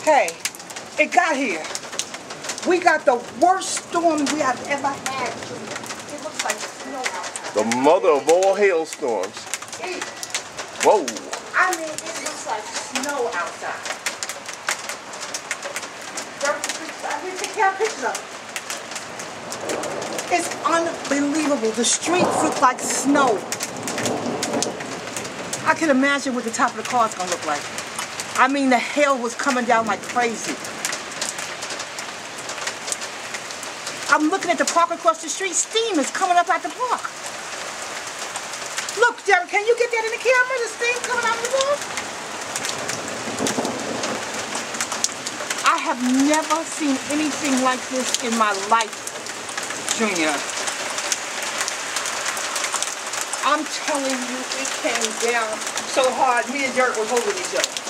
Hey, it got here. We got the worst storm we have ever had. It looks like snow outside. The mother of all hailstorms. Whoa. I mean, it looks like snow outside. I need to take care of pictures of it. It's unbelievable. The streets look like snow. I can imagine what the top of the car is going to look like. I mean, the hail was coming down like crazy. I'm looking at the park across the street. Steam is coming up out the park. Look, Derek, can you get that in the camera? The steam coming out of the park? I have never seen anything like this in my life, Junior. I'm telling you, it came down so hard, me and Derek was holding each other.